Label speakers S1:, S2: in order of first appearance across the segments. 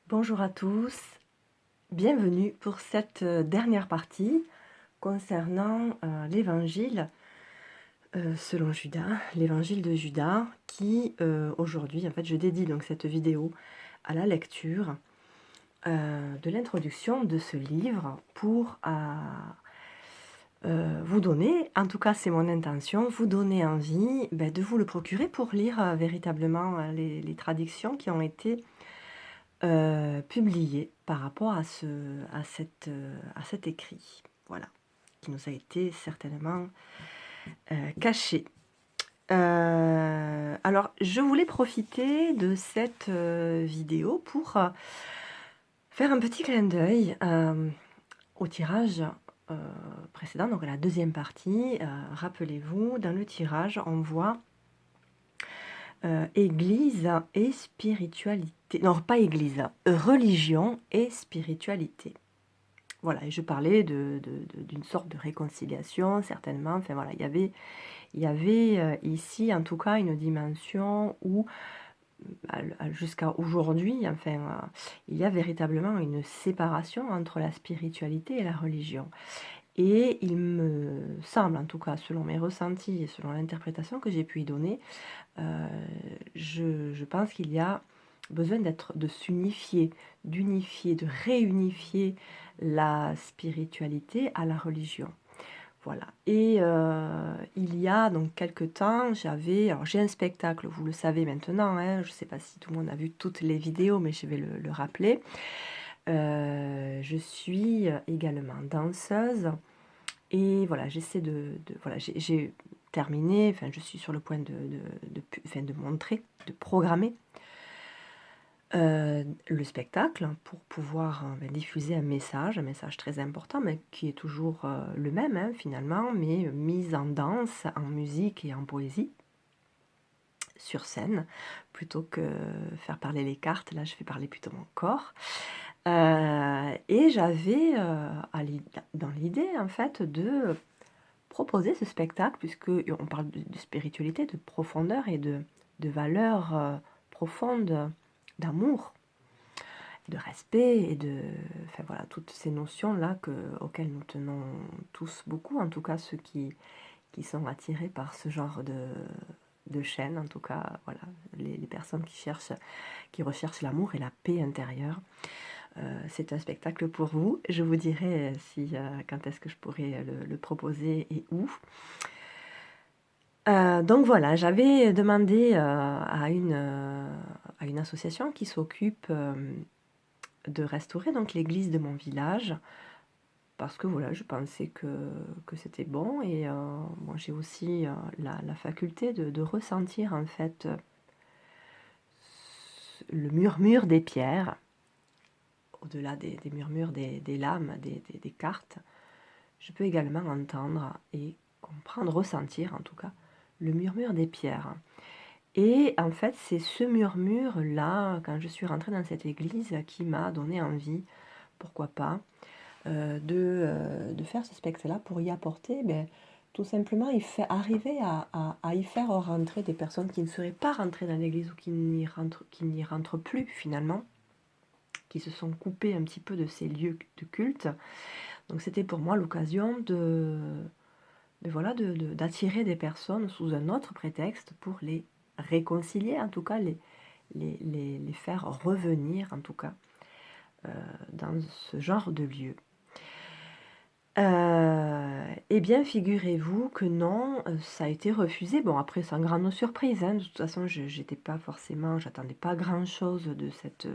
S1: Bonjour à tous, bienvenue pour cette dernière partie concernant l'évangile selon Judas, l'évangile de Judas qui aujourd'hui, en fait je dédie donc cette vidéo à la lecture de l'introduction de ce livre pour vous donner, en tout cas c'est mon intention, vous donner envie de vous le procurer pour lire véritablement les traductions qui ont été publié par rapport à cet écrit, voilà, qui nous a été certainement caché. Alors, je voulais profiter de cette vidéo pour faire un petit clin d'œil au tirage précédent, donc à la deuxième partie. Rappelez-vous, dans le tirage, on voit Église et spiritualité. Non, pas Église, religion et spiritualité. Voilà, et je parlais d'une sorte de réconciliation, certainement. Enfin voilà, il y avait ici, en tout cas, une dimension où, jusqu'à aujourd'hui, enfin, il y a véritablement une séparation entre la spiritualité et la religion. Et il me semble, en tout cas, selon mes ressentis et selon l'interprétation que j'ai pu y donner, je pense qu'il y a besoin de s'unifier, d'unifier, de réunifier la spiritualité à la religion. Voilà. Et il y a donc quelque temps, alors j'ai un spectacle, vous le savez maintenant, hein, je ne sais pas si tout le monde a vu toutes les vidéos, mais je vais le rappeler. Je suis également danseuse. Et voilà, j'essaie voilà, j'ai terminé, enfin, je suis sur le point de montrer, de programmer le spectacle pour pouvoir diffuser un message très important, mais qui est toujours le même, hein, finalement, mais mis en danse, en musique et en poésie, sur scène, plutôt que faire parler les cartes. Là, je fais parler plutôt mon corps. Et j'avais dans l'idée, en fait, de proposer ce spectacle, puisque on parle de spiritualité, de profondeur et de valeurs profondes, d'amour, de respect et enfin voilà, toutes ces notions-là auxquelles nous tenons tous beaucoup, en tout cas ceux qui sont attirés par ce genre de chaîne, en tout cas voilà, les personnes qui recherchent l'amour et la paix intérieure. C'est un spectacle pour vous. Je vous dirai quand est-ce que je pourrais le proposer et où. Donc voilà, j'avais demandé à une association qui s'occupe de restaurer donc l'église de mon village, parce que voilà, je pensais que c'était bon, et moi j'ai aussi la faculté de ressentir en fait le murmure des pierres, au-delà des murmures des lames, des cartes. Je peux également entendre et comprendre, ressentir en tout cas, le murmure des pierres. Et en fait, c'est ce murmure-là, quand je suis rentrée dans cette église, qui m'a donné envie, pourquoi pas, de faire ce spectacle-là pour y apporter, tout simplement, arriver à y faire rentrer des personnes qui ne seraient pas rentrées dans l'église ou qui n'y rentrent plus finalement, qui se sont coupées un petit peu de ces lieux de culte. Donc c'était pour moi l'occasion voilà, d'attirer des personnes sous un autre prétexte pour les réconcilier, en tout cas les faire revenir, en tout cas, dans ce genre de lieu. Eh bien, figurez-vous que non, ça a été refusé. Bon, après, sans grande surprise, hein, de toute façon, j'attendais pas grand-chose de cette...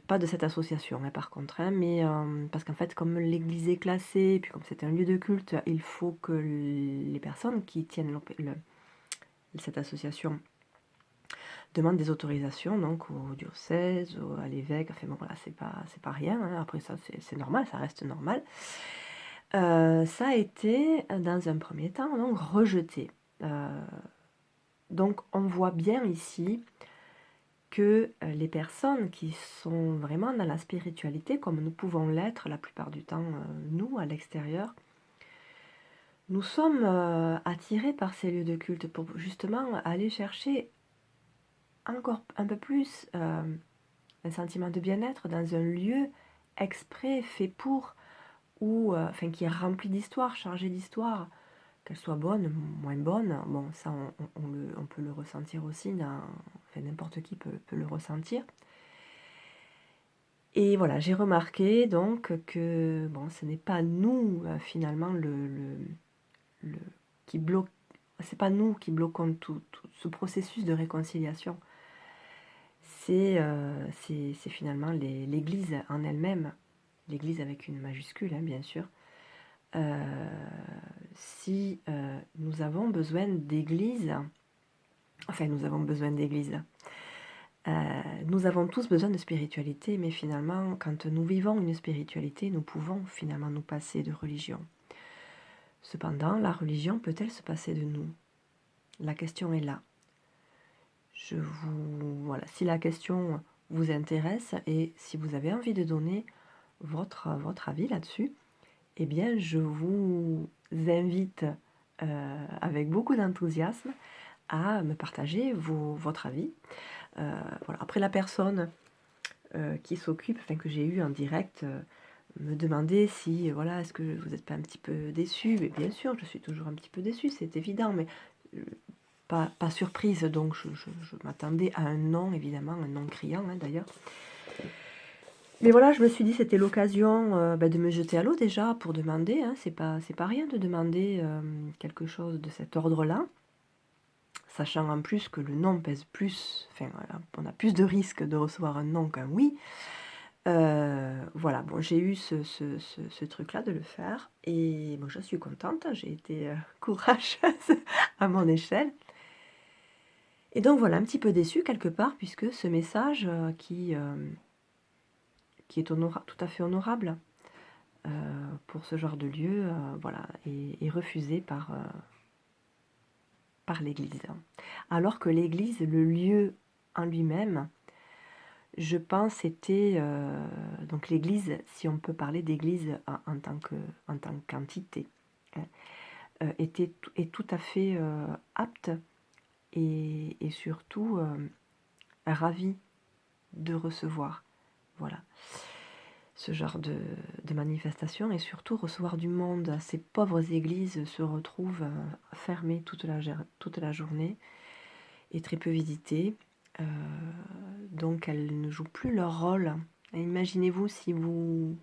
S1: pas de cette association, hein, par contre, hein, mais parce qu'en fait, comme l'église est classée, et puis comme c'est un lieu de culte, il faut que les personnes qui tiennent cette association demandent des autorisations, donc au diocèse, à l'évêque. Enfin bon, voilà, c'est pas rien, hein. Après ça, c'est normal, ça reste normal. Ça a été, dans un premier temps, donc rejeté. Donc on voit bien ici que les personnes qui sont vraiment dans la spiritualité, comme nous pouvons l'être la plupart du temps, nous, à l'extérieur, nous sommes attirés par ces lieux de culte pour justement aller chercher encore un peu plus un sentiment de bien-être dans un lieu exprès fait pour, ou enfin qui est rempli d'histoire, chargé d'histoire, qu'elle soit bonne, moins bonne. Bon, ça on peut le ressentir aussi, enfin, n'importe qui peut le ressentir. Et voilà, j'ai remarqué donc que bon, ce n'est pas nous finalement qui bloque, c'est pas nous qui bloquons tout ce processus de réconciliation. C'est finalement l'Église en elle-même, l'Église avec une majuscule, hein, bien sûr. Si nous avons besoin d'Église, enfin nous avons besoin d'Église, nous avons tous besoin de spiritualité, mais finalement, quand nous vivons une spiritualité, nous pouvons finalement nous passer de religion. Cependant, la religion peut-elle se passer de nous? La question est là. Voilà, si la question vous intéresse et si vous avez envie de donner votre avis là-dessus, eh bien, je vous invite avec beaucoup d'enthousiasme à me partager votre avis. Voilà. Après, la personne qui s'occupe, enfin que j'ai eu en direct, me demandait si, voilà, est-ce que vous n'êtes pas un petit peu déçu? Mais bien sûr, je suis toujours un petit peu déçue, c'est évident, mais pas surprise, donc je m'attendais à un non, évidemment, un non criant, hein, d'ailleurs. Mais voilà, je me suis dit c'était l'occasion de me jeter à l'eau déjà pour demander, hein, c'est pas rien de demander quelque chose de cet ordre-là, sachant en plus que le non pèse plus, enfin voilà, on a plus de risques de recevoir un non qu'un oui. Voilà, bon, j'ai eu ce truc-là de le faire et bon, je suis contente, j'ai été courageuse à mon échelle. Et donc voilà, un petit peu déçue quelque part, puisque ce message qui est tout à fait honorable pour ce genre de lieu, voilà, est refusé par l'Église. Alors que l'Église, le lieu en lui-même, je pense, était donc l'Église, si on peut parler d'Église en tant qu'entité, hein, est tout à fait apte et surtout ravie de recevoir, voilà, ce genre de manifestation, et surtout recevoir du monde. Ces pauvres églises se retrouvent fermées toute la journée et très peu visitées. Donc elles ne jouent plus leur rôle. Et imaginez-vous si vous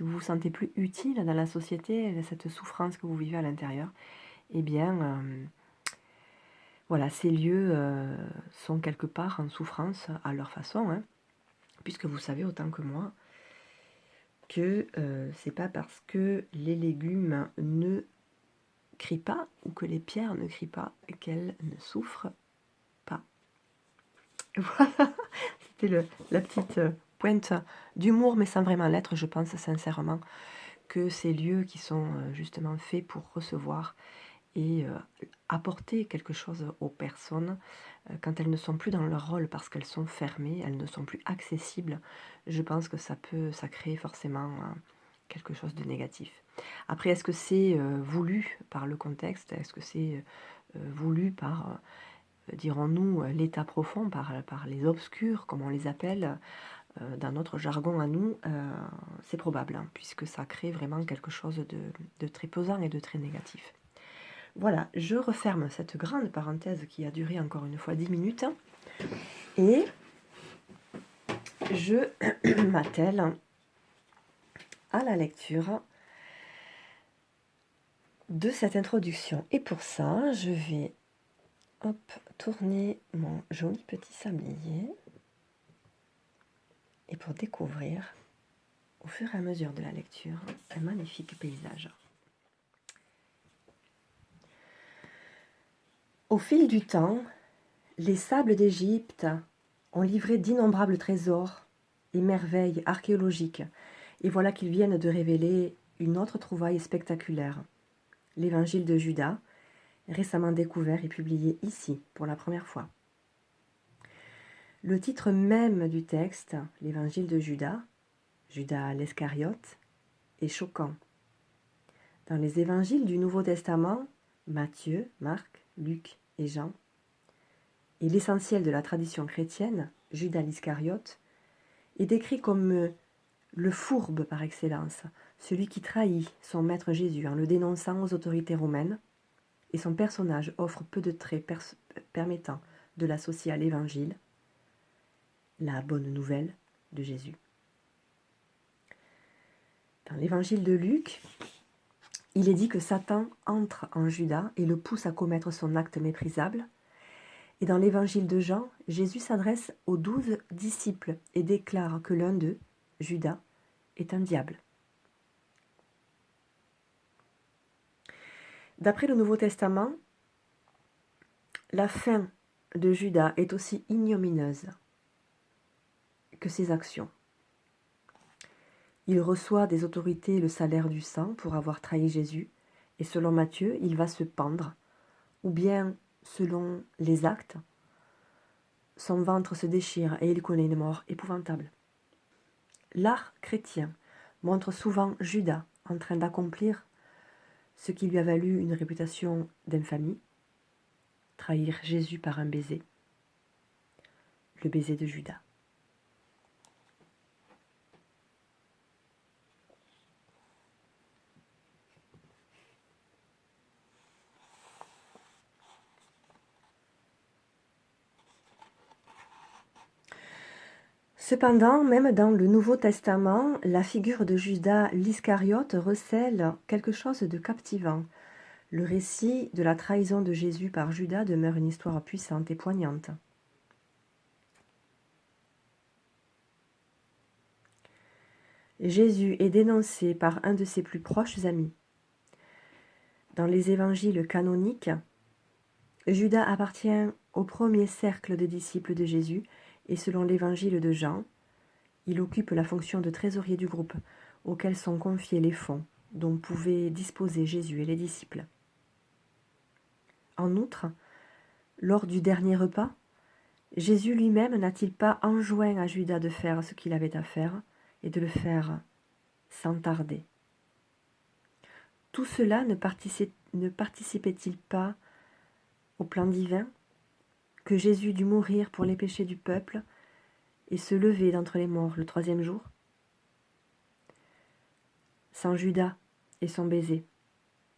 S1: vous sentez plus utile dans la société, cette souffrance que vous vivez à l'intérieur, eh bien, voilà, ces lieux sont quelque part en souffrance à leur façon, hein, puisque vous savez autant que moi que c'est pas parce que les légumes ne crient pas ou que les pierres ne crient pas qu'elles ne souffrent pas. Voilà, c'était la petite pointe d'humour, mais sans vraiment l'être. Je pense sincèrement que ces lieux qui sont justement faits pour recevoir et apporter quelque chose aux personnes, quand elles ne sont plus dans leur rôle parce qu'elles sont fermées, elles ne sont plus accessibles, je pense que ça crée forcément quelque chose de négatif. Après, est-ce que c'est voulu par le contexte? Est-ce que c'est voulu par, dirons-nous, l'état profond, par les obscurs, comme on les appelle, dans notre jargon à nous? C'est probable, hein, puisque ça crée vraiment quelque chose de très pesant et de très négatif. Voilà, je referme cette grande parenthèse qui a duré encore une fois 10 minutes et je m'attelle à la lecture de cette introduction. Et pour ça, je vais tourner mon joli petit sablier et pour découvrir au fur et à mesure de la lecture un magnifique paysage. Au fil du temps, les sables d'Égypte ont livré d'innombrables trésors et merveilles archéologiques, et voilà qu'ils viennent de révéler une autre trouvaille spectaculaire, l'Évangile de Judas, récemment découvert et publié ici pour la première fois. Le titre même du texte, l'Évangile de Judas, Judas l'Iscariote, est choquant. Dans les évangiles du Nouveau Testament, Matthieu, Marc, Luc et Jean, et l'essentiel de la tradition chrétienne, Judas l'Iscariote, est décrit comme le fourbe par excellence, celui qui trahit son maître Jésus en le dénonçant aux autorités romaines, et son personnage offre peu de traits permettant de l'associer à l'Évangile, la bonne nouvelle de Jésus. Dans l'Évangile de Luc, il est dit que Satan entre en Judas et le pousse à commettre son acte méprisable. Et dans l'Évangile de Jean, Jésus s'adresse aux 12 disciples et déclare que l'un d'eux, Judas, est un diable. D'après le Nouveau Testament, la fin de Judas est aussi ignominieuse que ses actions. Il reçoit des autorités le salaire du sang pour avoir trahi Jésus, et selon Matthieu, il va se pendre, ou bien, selon les actes, son ventre se déchire et il connaît une mort épouvantable. L'art chrétien montre souvent Judas en train d'accomplir ce qui lui a valu une réputation d'infamie, trahir Jésus par un baiser, le baiser de Judas. Cependant, même dans le Nouveau Testament, la figure de Judas l'Iscariote recèle quelque chose de captivant. Le récit de la trahison de Jésus par Judas demeure une histoire puissante et poignante. Jésus est dénoncé par un de ses plus proches amis. Dans les évangiles canoniques, Judas appartient au premier cercle de disciples de Jésus et selon l'évangile de Jean, il occupe la fonction de trésorier du groupe auquel sont confiés les fonds dont pouvaient disposer Jésus et les disciples. En outre, lors du dernier repas, Jésus lui-même n'a-t-il pas enjoint à Judas de faire ce qu'il avait à faire et de le faire sans tarder? Tout cela ne participait-il pas au plan divin que Jésus dut mourir pour les péchés du peuple et se lever d'entre les morts le 3e jour? Sans Judas et son baiser,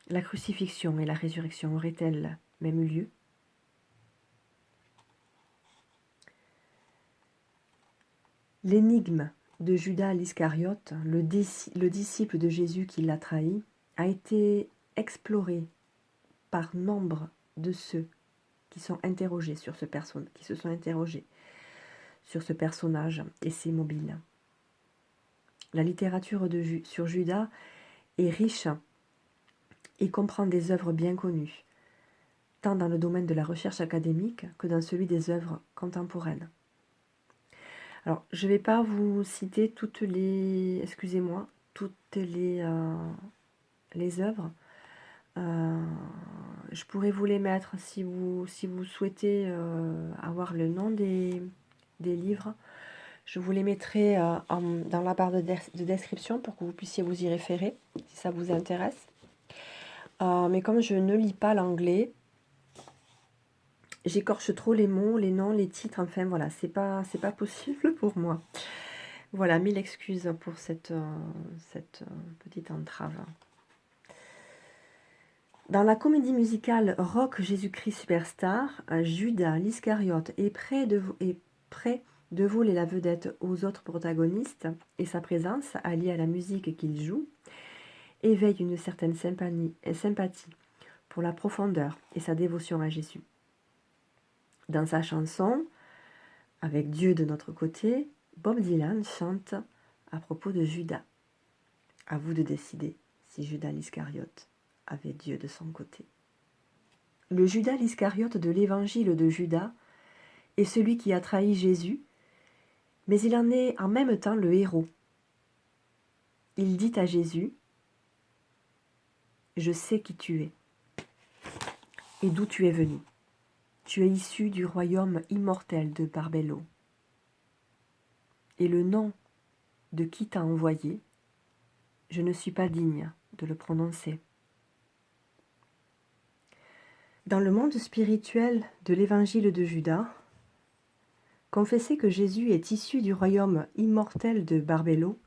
S1: la crucifixion et la résurrection auraient-elles même eu lieu? L'énigme de Judas l'Iscariote, le disciple de Jésus qui l'a trahi, a été explorée par nombre de ceux qui sont interrogés sur qui se sont interrogés sur ce personnage et ses mobiles. La littérature sur Judas est riche et comprend des œuvres bien connues, tant dans le domaine de la recherche académique que dans celui des œuvres contemporaines. Alors, je ne vais pas vous citer toutes les œuvres. Je pourrais vous les mettre si vous souhaitez avoir le nom des livres. Je vous les mettrai dans la barre de description pour que vous puissiez vous y référer si ça vous intéresse. Mais comme je ne lis pas l'anglais, j'écorche trop les mots, les noms, les titres, enfin voilà, c'est pas possible pour moi. Voilà, 1000 excuses pour cette petite entrave. Dans la comédie musicale Rock Jésus-Christ Superstar, Judas l'Iscariote est prêt de voler la vedette aux autres protagonistes et sa présence, alliée à la musique qu'il joue, éveille une certaine sympathie pour la profondeur et sa dévotion à Jésus. Dans sa chanson « Avec Dieu de notre côté », Bob Dylan chante à propos de Judas. À vous de décider si Judas l'Iscariote avait Dieu de son côté. Le Judas l'Iscariote de l'évangile de Judas est celui qui a trahi Jésus, mais il en est en même temps le héros. Il dit à Jésus « Je sais qui tu es et d'où tu es venu. Tu es issu du royaume immortel de Barbello. Et le nom de qui t'a envoyé, je ne suis pas digne de le prononcer. » Dans le monde spirituel de l'évangile de Judas, confesser que Jésus est issu du royaume immortel de Barbello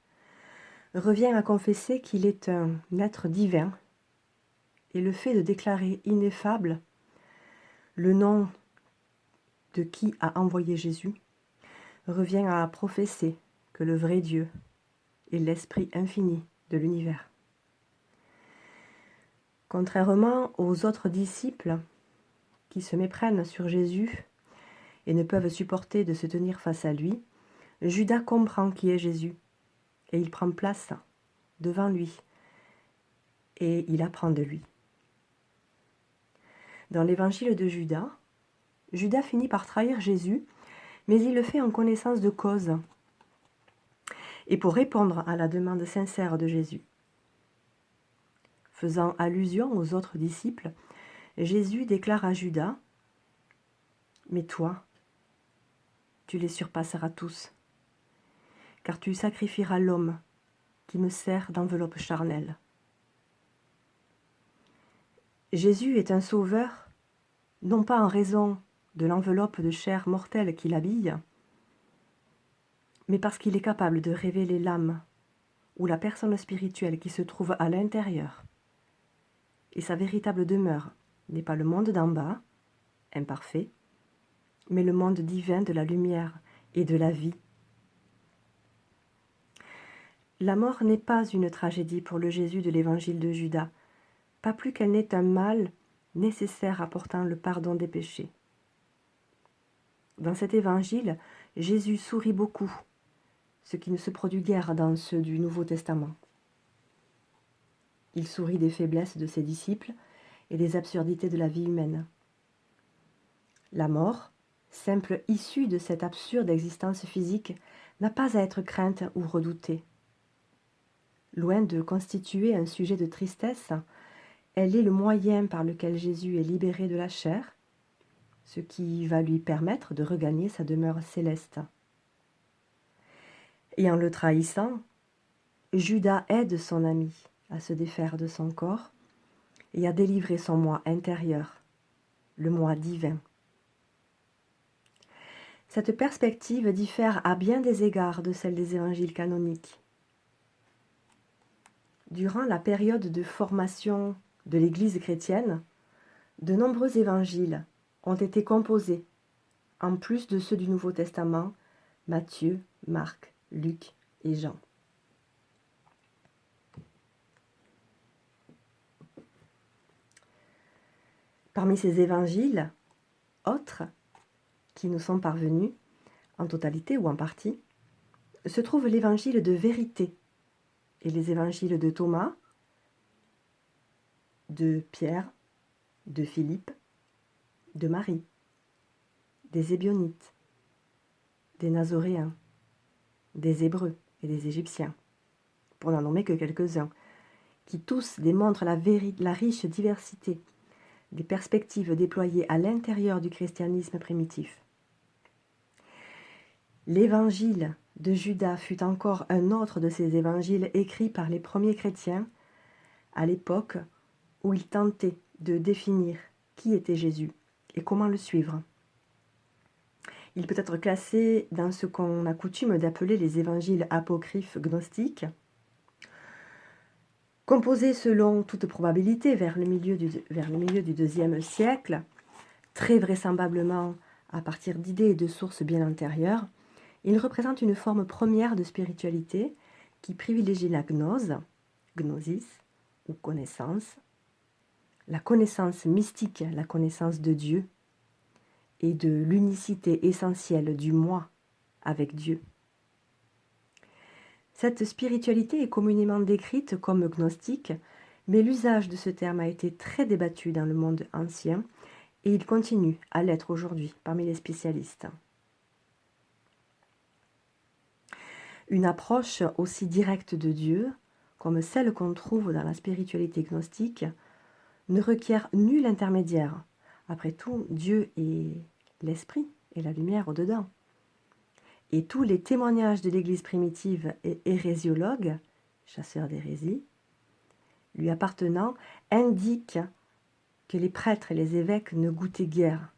S1: revient à confesser qu'il est un être divin, et le fait de déclarer ineffable le nom de qui a envoyé Jésus revient à professer que le vrai Dieu est l'Esprit infini de l'univers. Contrairement aux autres disciples qui se méprennent sur Jésus et ne peuvent supporter de se tenir face à lui, Judas comprend qui est Jésus et il prend place devant lui et il apprend de lui. Dans l'évangile de Judas, Judas finit par trahir Jésus, mais il le fait en connaissance de cause et pour répondre à la demande sincère de Jésus. Faisant allusion aux autres disciples, Jésus déclare à Judas : « Mais toi, tu les surpasseras tous, car tu sacrifieras l'homme qui me sert d'enveloppe charnelle. » Jésus est un sauveur, non pas en raison de l'enveloppe de chair mortelle qui l'habille, mais parce qu'il est capable de révéler l'âme ou la personne spirituelle qui se trouve à l'intérieur. Et sa véritable demeure n'est pas le monde d'en bas, imparfait, mais le monde divin de la lumière et de la vie. La mort n'est pas une tragédie pour le Jésus de l'évangile de Judas, pas plus qu'elle n'est un mal nécessaire apportant le pardon des péchés. Dans cet évangile, Jésus sourit beaucoup, ce qui ne se produit guère dans ceux du Nouveau Testament. Il sourit des faiblesses de ses disciples et des absurdités de la vie humaine. La mort, simple issue de cette absurde existence physique, n'a pas à être crainte ou redoutée. Loin de constituer un sujet de tristesse, elle est le moyen par lequel Jésus est libéré de la chair, ce qui va lui permettre de regagner sa demeure céleste. Et en le trahissant, Judas aide son ami à se défaire de son corps et à délivrer son moi intérieur, le moi divin. Cette perspective diffère à bien des égards de celle des évangiles canoniques. Durant la période de formation de l'Église chrétienne, de nombreux évangiles ont été composés, en plus de ceux du Nouveau Testament, Matthieu, Marc, Luc et Jean. Parmi ces évangiles, autres, qui nous sont parvenus, en totalité ou en partie, se trouve l'évangile de vérité et les évangiles de Thomas, de Pierre, de Philippe, de Marie, des Ébionites, des Nazoréens, des Hébreux et des Égyptiens, pour n'en nommer que quelques-uns, qui tous démontrent la riche diversité des perspectives déployées à l'intérieur du christianisme primitif. L'évangile de Judas fut encore un autre de ces évangiles écrits par les premiers chrétiens à l'époque où ils tentaient de définir qui était Jésus et comment le suivre. Il peut être classé dans ce qu'on a coutume d'appeler les évangiles apocryphes gnostiques, composés selon toute probabilité vers le milieu du IIe siècle, très vraisemblablement à partir d'idées et de sources bien antérieures. Il représente une forme première de spiritualité qui privilégie la gnose, gnosis ou connaissance, la connaissance mystique, la connaissance de Dieu et de l'unicité essentielle du moi avec Dieu. Cette spiritualité est communément décrite comme gnostique, mais l'usage de ce terme a été très débattu dans le monde ancien et il continue à l'être aujourd'hui parmi les spécialistes. Une approche aussi directe de Dieu, comme celle qu'on trouve dans la spiritualité gnostique, ne requiert nul intermédiaire. Après tout, Dieu est l'esprit et la lumière au-dedans. Et tous les témoignages de l'Église primitive et que les prêtres et les évêques ne goûtaient guère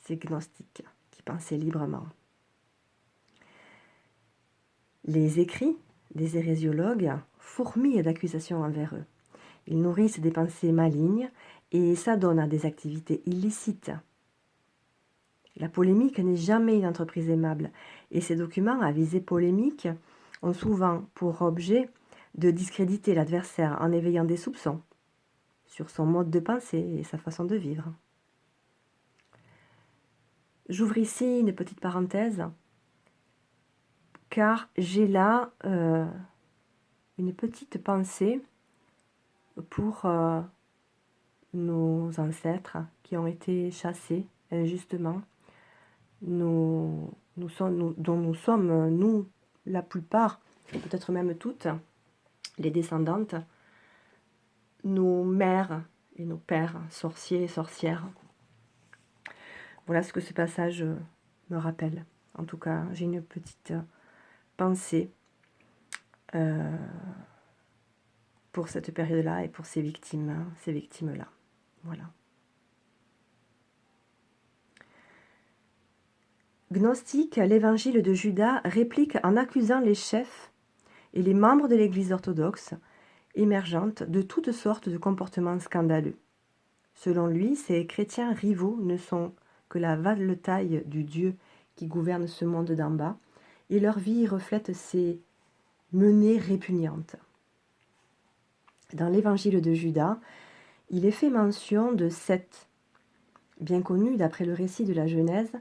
S1: ces gnostiques qui pensaient librement. Les écrits des hérésiologues fourmillent d'accusations envers eux. Ils nourrissent des pensées malignes et s'adonnent à des activités illicites. La polémique n'est jamais une entreprise aimable et ces documents à visée polémique ont souvent pour objet de discréditer l'adversaire en éveillant des soupçons sur son mode de pensée et sa façon de vivre. J'ouvre ici une petite parenthèse car j'ai là une petite pensée pour nos ancêtres qui ont été chassés injustement, dont nous sommes, nous, la plupart, peut-être même toutes, les descendantes, nos mères et nos pères, sorciers et sorcières. Voilà ce que ce passage me rappelle. En tout cas, j'ai une petite pensée pour cette période-là et pour ces victimes-là. Voilà. Gnostique, l'évangile de Judas réplique en accusant les chefs et les membres de l'Église orthodoxe émergente de toutes sortes de comportements scandaleux. Selon lui, ces chrétiens rivaux ne sont que la valetaille du Dieu qui gouverne ce monde d'en bas, et leur vie reflète ces menées répugnantes. Dans l'évangile de Judas, il est fait mention de Seth, bien connu d'après le récit de la Genèse,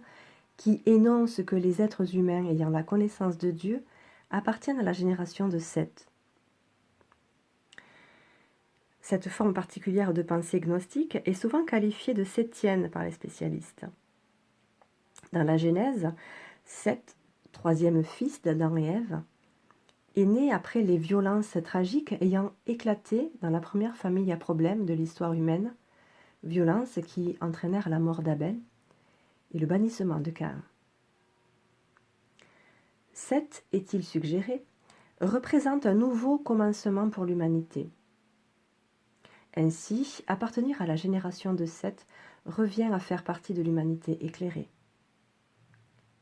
S1: qui énonce que les êtres humains ayant la connaissance de Dieu appartiennent à la génération de Seth. Cette forme particulière de pensée gnostique est souvent qualifiée de sétienne par les spécialistes. Dans la Genèse, Seth, troisième fils d'Adam et Ève, est né après les violences tragiques ayant éclaté dans la première famille à problème de l'histoire humaine, violences qui entraînèrent la mort d'Abel et le bannissement de Caïn. Seth, est-il suggéré, représente un nouveau commencement pour l'humanité. Ainsi, appartenir à la génération de Seth revient à faire partie de l'humanité éclairée.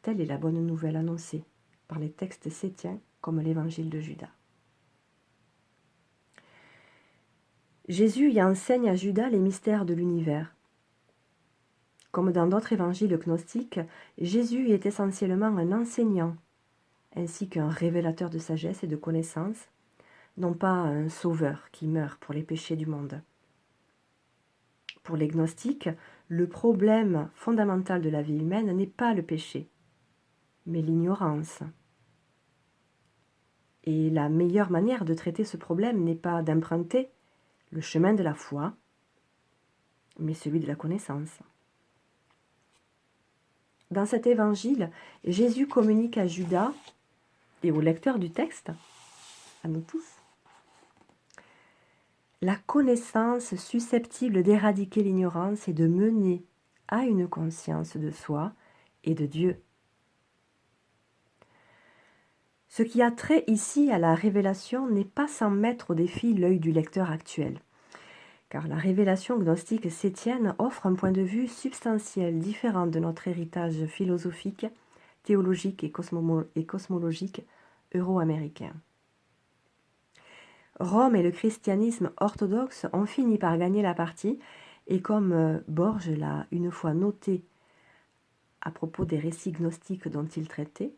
S1: Telle est la bonne nouvelle annoncée par les textes sétiens comme l'évangile de Judas. Jésus y enseigne à Judas les mystères de l'univers. Comme dans d'autres évangiles gnostiques, Jésus est essentiellement un enseignant, ainsi qu'un révélateur de sagesse et de connaissance, non pas un sauveur qui meurt pour les péchés du monde. Pour les gnostiques, le problème fondamental de la vie humaine n'est pas le péché, mais l'ignorance. Et la meilleure manière de traiter ce problème n'est pas d'emprunter le chemin de la foi, mais celui de la connaissance. Dans cet évangile, Jésus communique à Judas et aux lecteurs du texte, à nous tous, la connaissance susceptible d'éradiquer l'ignorance et de mener à une conscience de soi et de Dieu. Ce qui a trait ici à la révélation n'est pas sans mettre au défi l'œil du lecteur actuel, car la révélation gnostique sétienne offre un point de vue substantiel différent de notre héritage philosophique, théologique et cosmologique euro-américain. Rome et le christianisme orthodoxe ont fini par gagner la partie, et comme Borges l'a une fois noté à propos des récits gnostiques dont il traitait,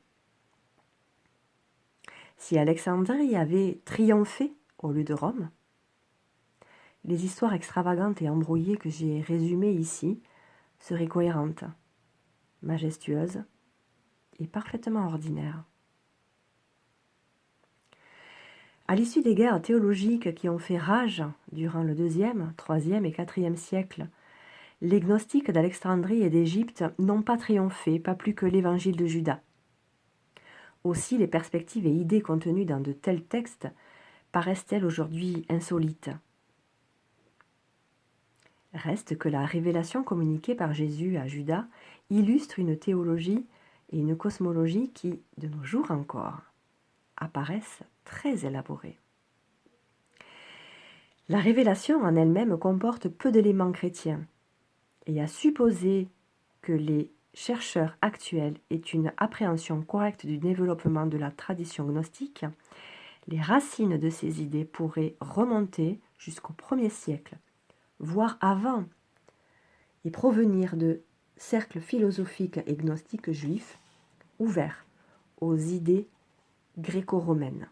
S1: si Alexandrie avait triomphé au lieu de Rome, les histoires extravagantes et embrouillées que j'ai résumées ici seraient cohérentes, majestueuses et parfaitement ordinaires. À l'issue des guerres théologiques qui ont fait rage durant le IIe, IIIe et IVe siècle, les gnostiques d'Alexandrie et d'Égypte n'ont pas triomphé, pas plus que l'évangile de Judas. Aussi, les perspectives et idées contenues dans de tels textes paraissent-elles aujourd'hui insolites. Reste que la révélation communiquée par Jésus à Judas illustre une théologie et une cosmologie qui, de nos jours encore, apparaissent très élaborées. La révélation en elle-même comporte peu d'éléments chrétiens, et à supposer que les chercheurs actuels aient une appréhension correcte du développement de la tradition gnostique, les racines de ces idées pourraient remonter jusqu'au 1er siècle, voire avant, et provenir de cercles philosophiques et gnostiques juifs ouverts aux idées gréco-romaines.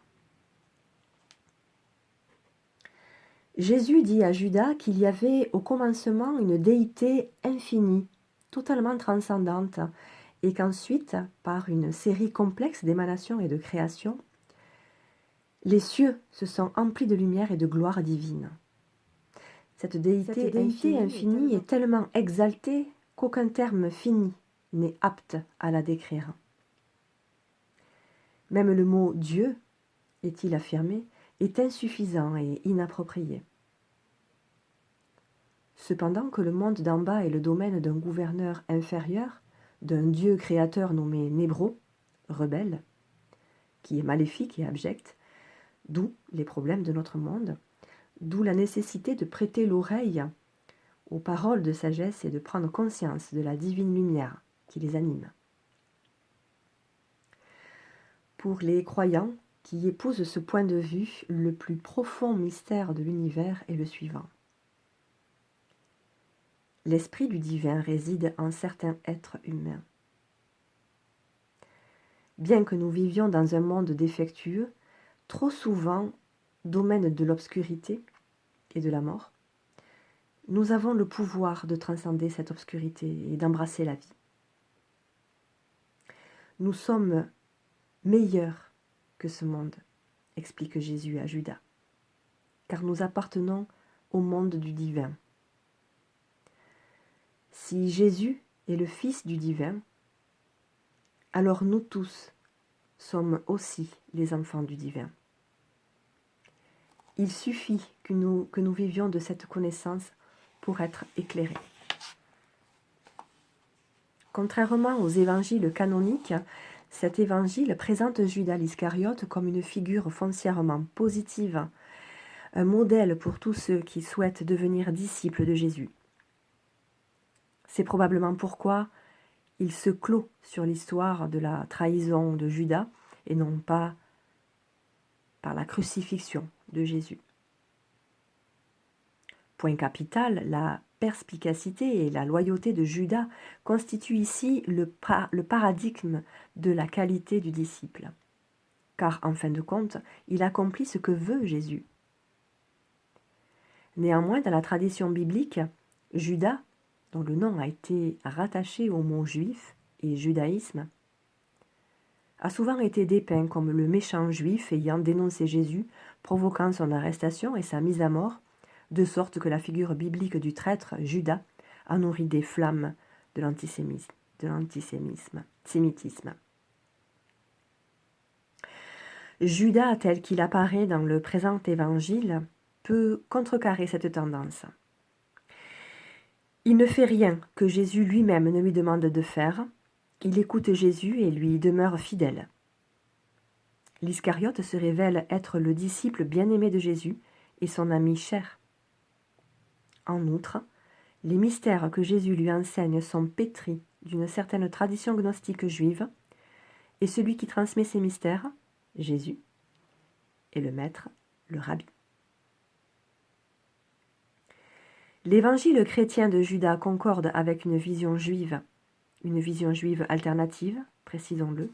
S1: Jésus dit à Judas qu'il y avait au commencement une déité infinie, totalement transcendante, et qu'ensuite, par une série complexe d'émanations et de créations, les cieux se sont emplis de lumière et de gloire divine. Cette déité infinie est tellement exaltée qu'aucun terme fini n'est apte à la décrire. Même le mot Dieu, est-il affirmé, est insuffisant et inapproprié. Cependant que le monde d'en bas est le domaine d'un gouverneur inférieur, d'un dieu créateur nommé Nébro, rebelle, qui est maléfique et abject, d'où les problèmes de notre monde, d'où la nécessité de prêter l'oreille aux paroles de sagesse et de prendre conscience de la divine lumière qui les anime. Pour les croyants qui épousent ce point de vue, le plus profond mystère de l'univers est le suivant. L'esprit du divin réside en certains êtres humains. Bien que nous vivions dans un monde défectueux, trop souvent domaine de l'obscurité et de la mort, nous avons le pouvoir de transcender cette obscurité et d'embrasser la vie. Nous sommes meilleurs que ce monde, explique Jésus à Judas, car nous appartenons au monde du divin. Si Jésus est le Fils du divin, alors nous tous sommes aussi les enfants du divin. Il suffit que nous vivions de cette connaissance pour être éclairés. Contrairement aux évangiles canoniques, cet évangile présente Judas l'Iscariote comme une figure foncièrement positive, un modèle pour tous ceux qui souhaitent devenir disciples de Jésus. C'est probablement pourquoi il se clôt sur l'histoire de la trahison de Judas et non pas par la crucifixion de Jésus. Point capital, la perspicacité et la loyauté de Judas constituent ici le paradigme de la qualité du disciple. Car, en fin de compte, il accomplit ce que veut Jésus. Néanmoins, dans la tradition biblique, Judas, dont le nom a été rattaché au mot juif et judaïsme, a souvent été dépeint comme le méchant juif ayant dénoncé Jésus, provoquant son arrestation et sa mise à mort, de sorte que la figure biblique du traître Judas a nourri des flammes de l'antisémitisme. Judas, tel qu'il apparaît dans le présent évangile, peut contrecarrer cette tendance. Il ne fait rien que Jésus lui-même ne lui demande de faire. Il écoute Jésus et lui demeure fidèle. L'Iscariote se révèle être le disciple bien-aimé de Jésus et son ami cher. En outre, les mystères que Jésus lui enseigne sont pétris d'une certaine tradition gnostique juive, et celui qui transmet ces mystères, Jésus, est le maître, le rabbi. L'évangile chrétien de Judas concorde avec une vision juive alternative, précisons-le,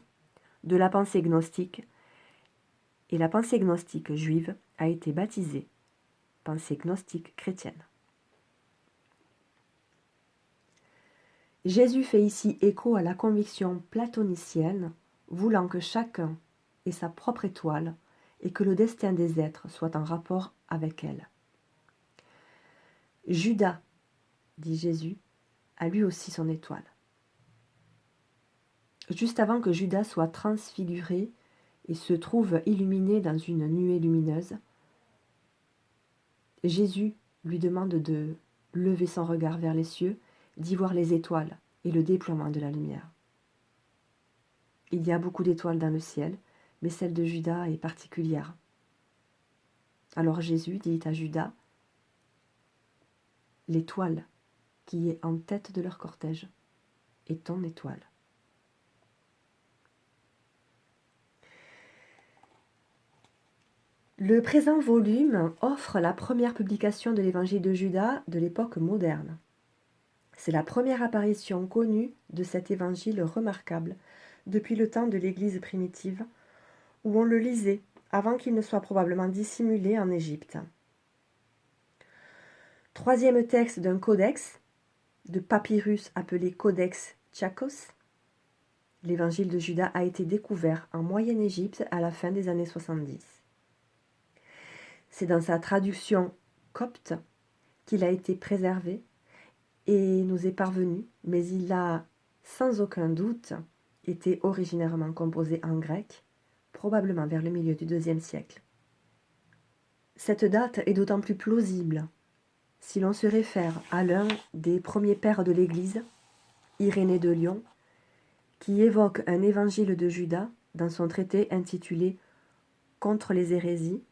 S1: de la pensée gnostique, et la pensée gnostique juive a été baptisée pensée gnostique chrétienne. Jésus fait ici écho à la conviction platonicienne, voulant que chacun ait sa propre étoile et que le destin des êtres soit en rapport avec elle. Judas, dit Jésus, a lui aussi son étoile. Juste avant que Judas soit transfiguré et se trouve illuminé dans une nuée lumineuse, Jésus lui demande de lever son regard vers les cieux, d'y voir les étoiles et le déploiement de la lumière. Il y a beaucoup d'étoiles dans le ciel, mais celle de Judas est particulière. Alors Jésus dit à Judas l'étoile qui est en tête de leur cortège est ton étoile. Le présent volume offre la première publication de l'évangile de Judas de l'époque moderne. C'est la première apparition connue de cet évangile remarquable depuis le temps de l'Église primitive, où on le lisait avant qu'il ne soit probablement dissimulé en Égypte. Troisième texte d'un codex, de papyrus appelé Codex Tchakos, l'évangile de Judas a été découvert en Moyenne-Égypte à la fin des années 70. C'est dans sa traduction copte qu'il a été préservé et nous est parvenu, mais il a sans aucun doute été originairement composé en grec, probablement vers le milieu du IIe siècle. Cette date est d'autant plus plausible si l'on se réfère à l'un des premiers pères de l'Église, Irénée de Lyon, qui évoque un évangile de Judas dans son traité intitulé « Contre les hérésies »,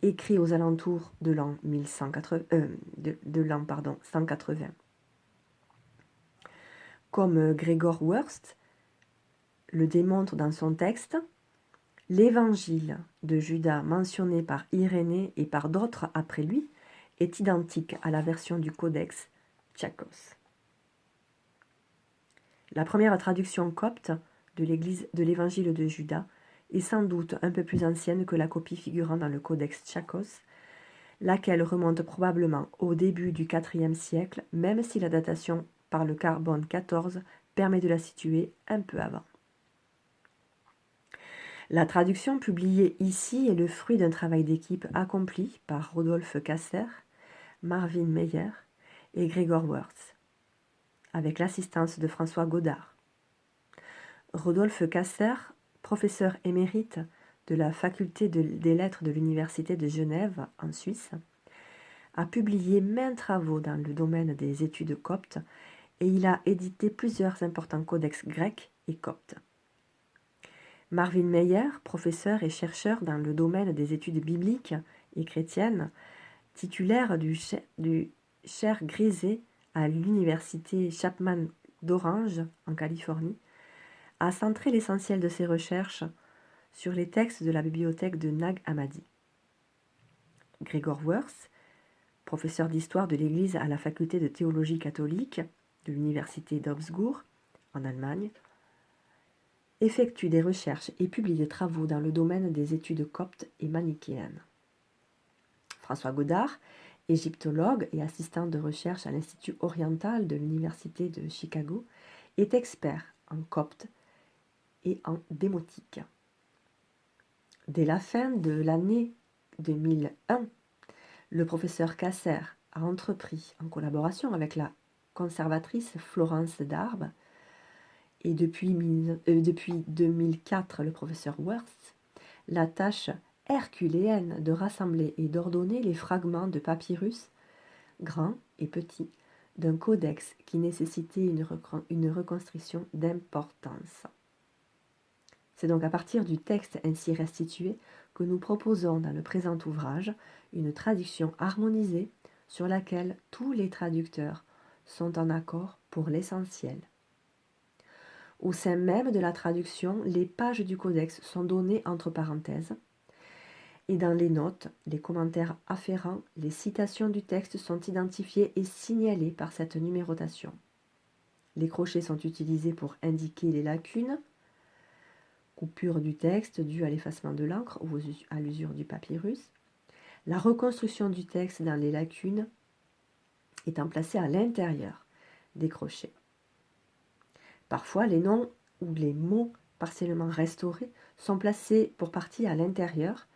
S1: écrit aux alentours de l'an 180. Comme Gregor Wurst le démontre dans son texte, l'évangile de Judas mentionné par Irénée et par d'autres après lui est identique à la version du Codex Tchakos. La première traduction copte de l'évangile de Judas est sans doute un peu plus ancienne que la copie figurant dans le Codex Tchakos, laquelle remonte probablement au début du IVe siècle, même si la datation par le carbone 14 permet de la situer un peu avant. La traduction publiée ici est le fruit d'un travail d'équipe accompli par Rodolphe Kasser, Marvin Meyer et Gregor Wurst, avec l'assistance de François Godard. Rodolphe Kasser, professeur émérite de la faculté des lettres de l'Université de Genève, en Suisse, a publié maints travaux dans le domaine des études coptes et il a édité plusieurs importants codex grecs et coptes. Marvin Meyer, professeur et chercheur dans le domaine des études bibliques et chrétiennes, titulaire du chaire Grisé à l'université Chapman d'Orange, en Californie, a centré l'essentiel de ses recherches sur les textes de la bibliothèque de Nag Hammadi. Gregor Wurst, professeur d'histoire de l'Église à la faculté de théologie catholique de l'université d'Augsbourg, en Allemagne, effectue des recherches et publie des travaux dans le domaine des études coptes et manichéennes. François Godard, égyptologue et assistant de recherche à l'Institut oriental de l'Université de Chicago, est expert en copte et en démotique. Dès la fin de l'année 2001, le professeur Kasser a entrepris, en collaboration avec la conservatrice Florence Darbe, et depuis 2004 le professeur Wurst, la tâche herculéenne de rassembler et d'ordonner les fragments de papyrus, grands et petits, d'un codex qui nécessitait une reconstruction d'importance. C'est donc à partir du texte ainsi restitué que nous proposons dans le présent ouvrage une traduction harmonisée sur laquelle tous les traducteurs sont en accord pour l'essentiel. Au sein même de la traduction, les pages du codex sont données entre parenthèses et dans les notes, les commentaires afférents, les citations du texte sont identifiées et signalées par cette numérotation. Les crochets sont utilisés pour indiquer les lacunes, coupure du texte due à l'effacement de l'encre ou à l'usure du papyrus, la reconstruction du texte dans les lacunes étant placée à l'intérieur des crochets. Parfois, les noms ou les mots partiellement restaurés sont placés pour partie à l'intérieur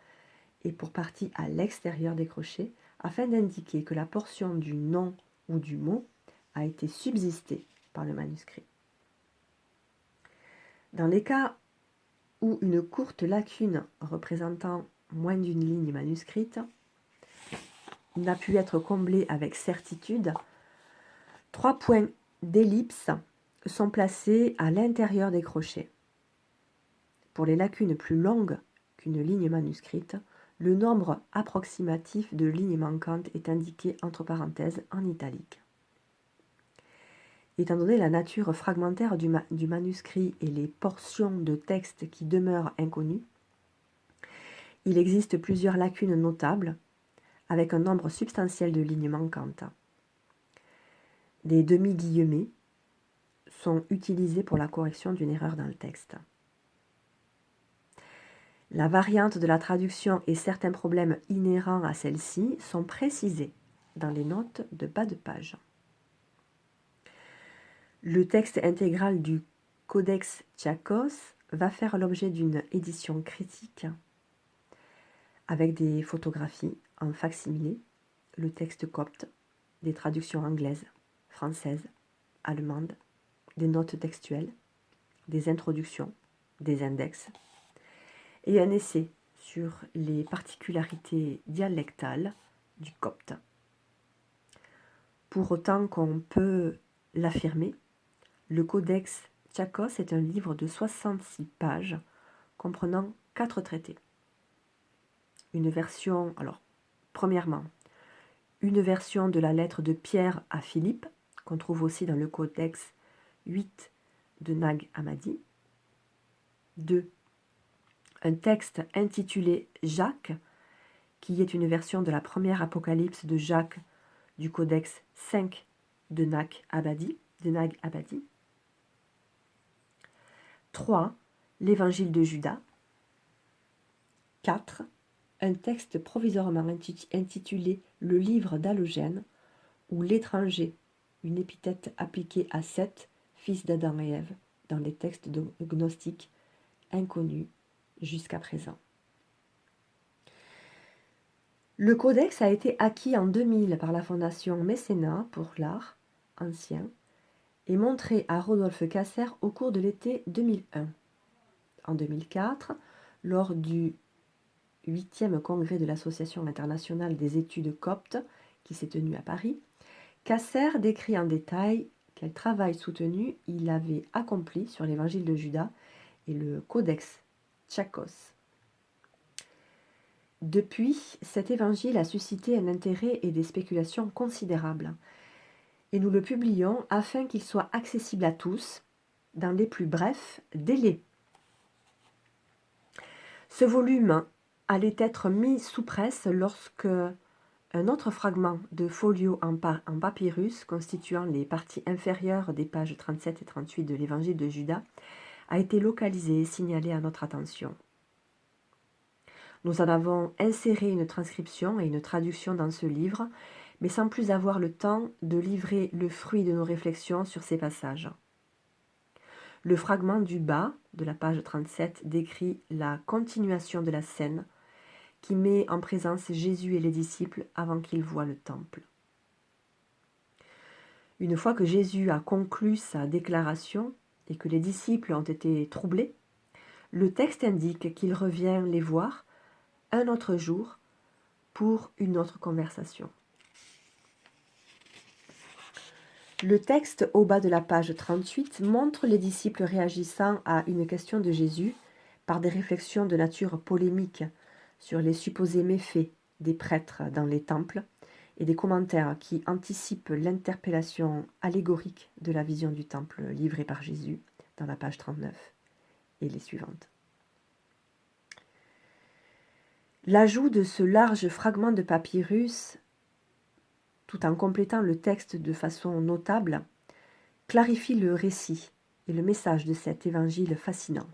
S1: et pour partie à l'extérieur des crochets afin d'indiquer que la portion du nom ou du mot a été subsistée par le manuscrit. Dans les cas où une courte lacune représentant moins d'une ligne manuscrite n'a pu être comblée avec certitude, 3 points d'ellipse sont placés à l'intérieur des crochets. Pour les lacunes plus longues qu'une ligne manuscrite, Le nombre approximatif de lignes manquantes est indiqué entre parenthèses en italique. Étant donné la nature fragmentaire du manuscrit et les portions de texte qui demeurent inconnues, il existe plusieurs lacunes notables avec un nombre substantiel de lignes manquantes. Des demi-guillemets sont utilisés pour la correction d'une erreur dans le texte. La variante de la traduction et certains problèmes inhérents à celle-ci sont précisés dans les notes de bas de page. Le texte intégral du Codex Tchakos va faire l'objet d'une édition critique avec des photographies en fac-similé, le texte copte, des traductions anglaises, françaises, allemandes, des notes textuelles, des introductions, des index, et un essai sur les particularités dialectales du copte. Pour autant qu'on peut l'affirmer, le Codex Tchakos est un livre de 66 pages comprenant 4 traités. Une version, premièrement, une version de la lettre de Pierre à Philippe, qu'on trouve aussi dans le Codex 8 de Nag Hammadi. 2. Un texte intitulé Jacques, qui est une version de la première apocalypse de Jacques du Codex 5 de Nag Hammadi. 3. L'évangile de Judas. 4. Un texte provisoirement intitulé Le livre d'Allogène, ou l'étranger, une épithète appliquée à Seth, fils d'Adam et Ève, dans les textes gnostiques inconnus jusqu'à présent. Le codex a été acquis en 2000 par la Fondation Mécénat pour l'art ancien et montré à Rodolphe Casser au cours de l'été 2001. En 2004, lors du 8e congrès de l'Association internationale des études coptes qui s'est tenu à Paris, Casser décrit en détail quel travail soutenu il avait accompli sur l'évangile de Judas et le Codex Tchakos. Depuis, cet évangile a suscité un intérêt et des spéculations considérables, et nous le publions afin qu'il soit accessible à tous dans les plus brefs délais. Ce volume allait être mis sous presse lorsque un autre fragment de folio en papyrus constituant les parties inférieures des pages 37 et 38 de l'évangile de Judas a été localisé et signalé à notre attention. Nous en avons inséré une transcription et une traduction dans ce livre, mais sans plus avoir le temps de livrer le fruit de nos réflexions sur ces passages. Le fragment du bas de la page 37 décrit la continuation de la scène qui met en présence Jésus et les disciples avant qu'ils voient le temple. Une fois que Jésus a conclu sa déclaration et que les disciples ont été troublés, le texte indique qu'il revient les voir un autre jour pour une autre conversation. Le texte au bas de la page 38 montre les disciples réagissant à une question de Jésus par des réflexions de nature polémique sur les supposés méfaits des prêtres dans les temples et des commentaires qui anticipent l'interpellation allégorique de la vision du temple livrée par Jésus dans la page 39 et les suivantes. L'ajout de ce large fragment de papyrus, tout en complétant le texte de façon notable, clarifie le récit et le message de cet évangile fascinant.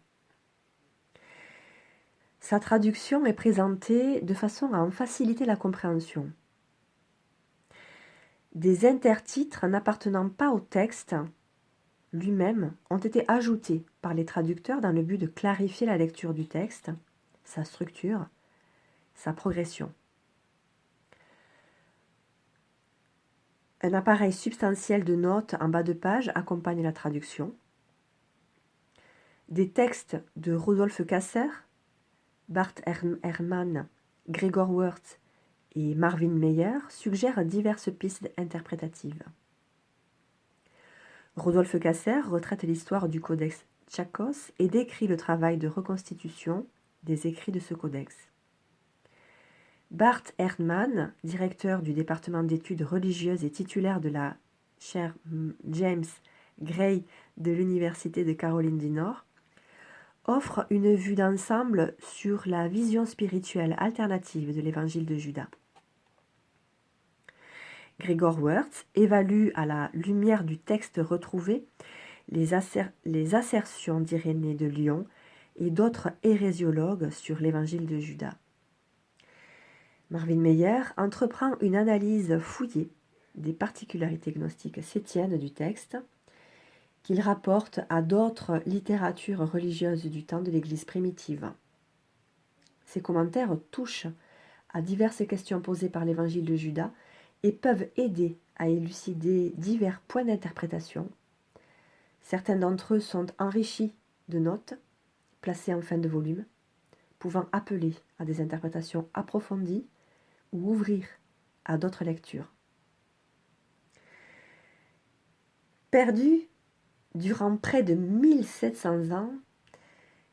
S1: Sa traduction est présentée de façon à en faciliter la compréhension. Des intertitres n'appartenant pas au texte lui-même ont été ajoutés par les traducteurs dans le but de clarifier la lecture du texte, sa structure, sa progression. Un appareil substantiel de notes en bas de page accompagne la traduction. Des textes de Rodolphe Casser, Bart Ehrman, Gregor Wirtz et Marvin Meyer suggèrent diverses pistes interprétatives. Rodolphe Casser retraite l'histoire du Codex Tchakos et décrit le travail de reconstitution des écrits de ce codex. Bart Ehrman, directeur du département d'études religieuses et titulaire de la chaire James Gray de l'Université de Caroline du Nord, offre une vue d'ensemble sur la vision spirituelle alternative de l'évangile de Judas. Gregor Wertz évalue à la lumière du texte retrouvé les assertions d'Irénée de Lyon et d'autres hérésiologues sur l'évangile de Judas. Marvin Meyer entreprend une analyse fouillée des particularités gnostiques sétiennes du texte qu'il rapporte à d'autres littératures religieuses du temps de l'Église primitive. Ces commentaires touchent à diverses questions posées par l'évangile de Judas et peuvent aider à élucider divers points d'interprétation. Certains d'entre eux sont enrichis de notes placées en fin de volume, pouvant appeler à des interprétations approfondies ou ouvrir à d'autres lectures. Perdu durant près de 1700 ans,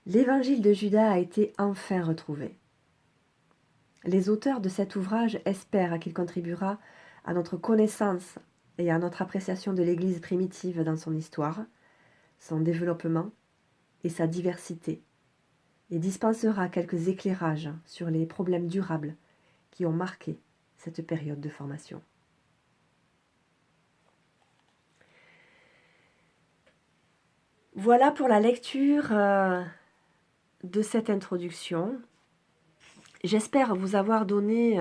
S1: l'évangile de Judas a été enfin retrouvé. Les auteurs de cet ouvrage espèrent qu'il contribuera à notre connaissance et à notre appréciation de l'Église primitive dans son histoire, son développement et sa diversité, et dispensera quelques éclairages sur les problèmes durables qui ont marqué cette période de formation. Voilà pour la lecture de cette introduction. J'espère vous avoir donné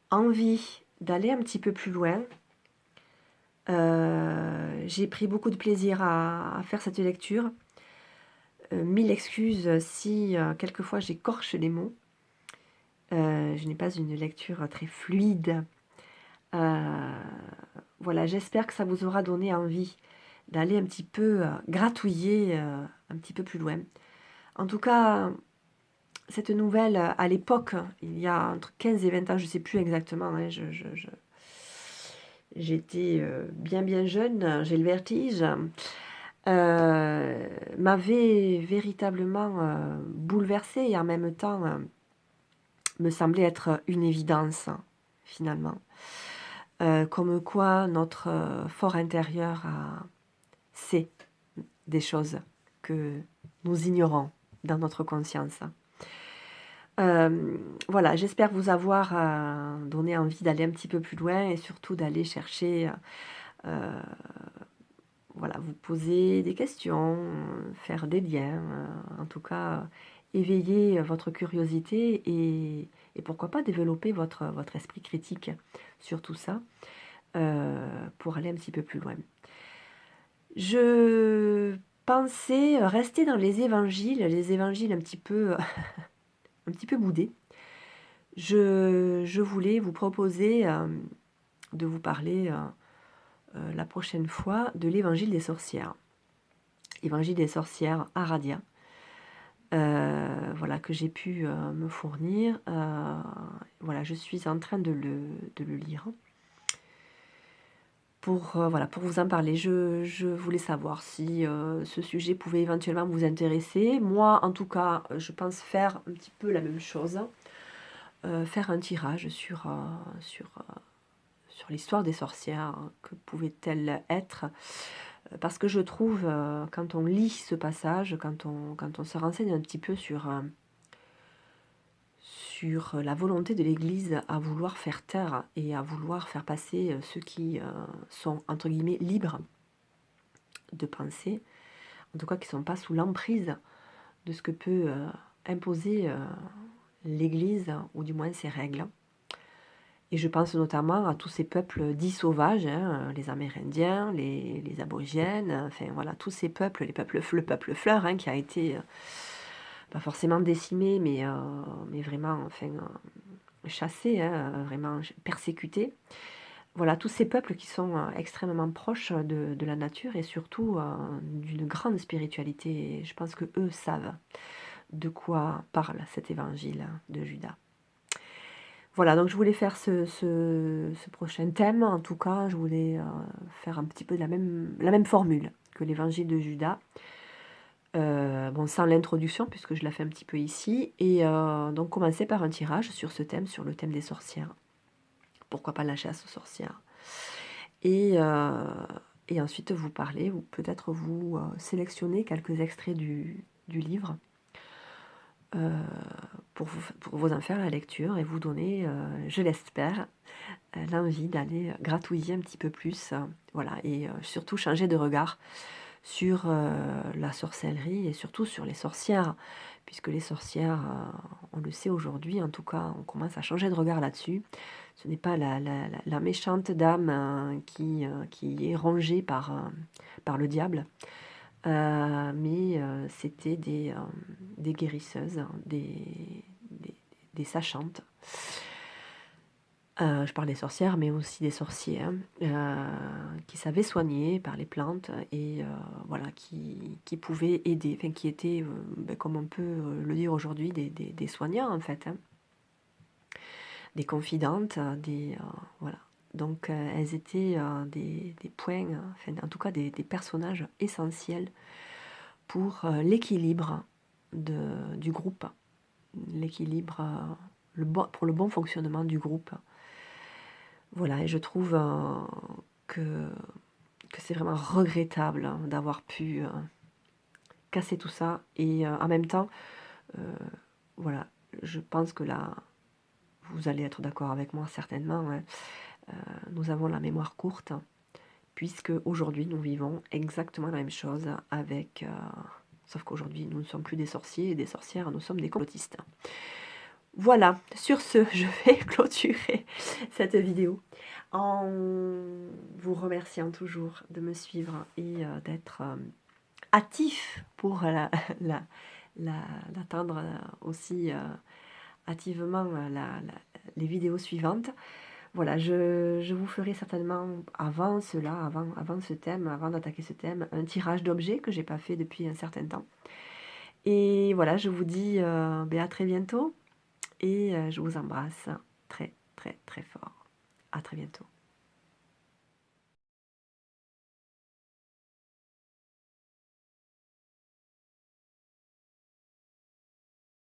S1: envie d'aller un petit peu plus loin. J'ai pris beaucoup de plaisir à faire cette lecture. Mille excuses si quelquefois j'écorche les mots. Je n'ai pas une lecture très fluide. Voilà, j'espère que ça vous aura donné envie d'aller un petit peu gratouiller un petit peu plus loin. En tout cas, cette nouvelle, à l'époque, il y a entre 15 et 20 ans, je ne sais plus exactement, hein, j'étais bien jeune, j'ai le vertige, m'avait véritablement bouleversée et en même temps me semblait être une évidence, finalement. Comme quoi notre fort intérieur sait des choses que nous ignorons dans notre conscience. Voilà, j'espère vous avoir donné envie d'aller un petit peu plus loin et surtout d'aller chercher, voilà, vous poser des questions, faire des liens, en tout cas éveiller votre curiosité et pourquoi pas développer votre esprit critique sur tout ça pour aller un petit peu plus loin. Je pensais rester dans les évangiles un petit peu un petit peu boudés. Je voulais vous proposer de vous parler la prochaine fois de l'évangile des sorcières. Évangile des sorcières Aradia. Voilà, que j'ai pu me fournir. Voilà, je suis en train de le lire. Voilà, pour vous en parler, je voulais savoir si ce sujet pouvait éventuellement vous intéresser. Moi, en tout cas, je pense faire un petit peu la même chose. Faire un tirage sur l'histoire des sorcières, que pouvaient-elles être, parce que je trouve, quand on lit ce passage, quand on se renseigne un petit peu sur la volonté de l'Église à vouloir faire taire et à vouloir faire passer ceux qui sont, entre guillemets, libres de penser, en tout cas qui ne sont pas sous l'emprise de ce que peut imposer l'Église, ou du moins ses règles. Et je pense notamment à tous ces peuples dits sauvages, hein, les Amérindiens, les Aborigènes, enfin voilà, tous ces peuples, le peuple fleur, hein, qui a été pas forcément décimé, mais vraiment enfin, chassé, hein, vraiment persécuté. Voilà, tous ces peuples qui sont extrêmement proches de la nature et surtout d'une grande spiritualité. Et je pense qu'eux savent de quoi parle cet évangile de Judas. Voilà, donc je voulais faire ce prochain thème. En tout cas, je voulais faire un petit peu la même formule que l'évangile de Judas. Bon, sans l'introduction puisque je la fais un petit peu ici et donc commencer par un tirage sur ce thème, sur le thème des sorcières. Pourquoi pas la chasse aux sorcières? Et ensuite vous parler ou peut-être vous, sélectionner quelques extraits du livre, pour vous en faire la lecture et vous donner, je l'espère, l'envie d'aller gratouiller un petit peu plus, voilà et surtout changer de regard sur, la sorcellerie et surtout sur les sorcières. Puisque les sorcières, on le sait aujourd'hui, en tout cas, on commence à changer de regard là-dessus. Ce n'est pas la méchante dame, qui est rongée par le diable, mais c'était des guérisseuses, des des sachantes. Je parle des sorcières, mais aussi des sorciers, hein, qui savaient soigner par les plantes et voilà, qui pouvaient aider, enfin qui étaient, comme on peut, le dire aujourd'hui, des soignants en fait, hein. Des confidentes, voilà. Donc elles étaient, des points, enfin en tout cas des personnages essentiels pour, l'équilibre du groupe. L'équilibre, pour le bon fonctionnement du groupe. Voilà et je trouve, que que c'est vraiment regrettable, hein, d'avoir pu, casser tout ça et en même temps, heu, voilà, je pense que là, vous allez être d'accord avec moi certainement, hein, nous avons la mémoire courte puisque aujourd'hui nous vivons exactement la même chose avec, sauf qu'aujourd'hui nous ne sommes plus des sorciers et des sorcières, nous sommes des complotistes. Voilà, sur ce, je vais clôturer cette vidéo en vous remerciant toujours de me suivre et d'être hâtif pour la, l'attendre aussi hâtivement les vidéos suivantes. Voilà, je vous ferai certainement avant cela, avant ce thème, avant d'attaquer ce thème, un tirage d'objets que j'ai pas fait depuis un certain temps. Et voilà, je vous dis à très bientôt et je vous embrasse très très très fort. À très bientôt.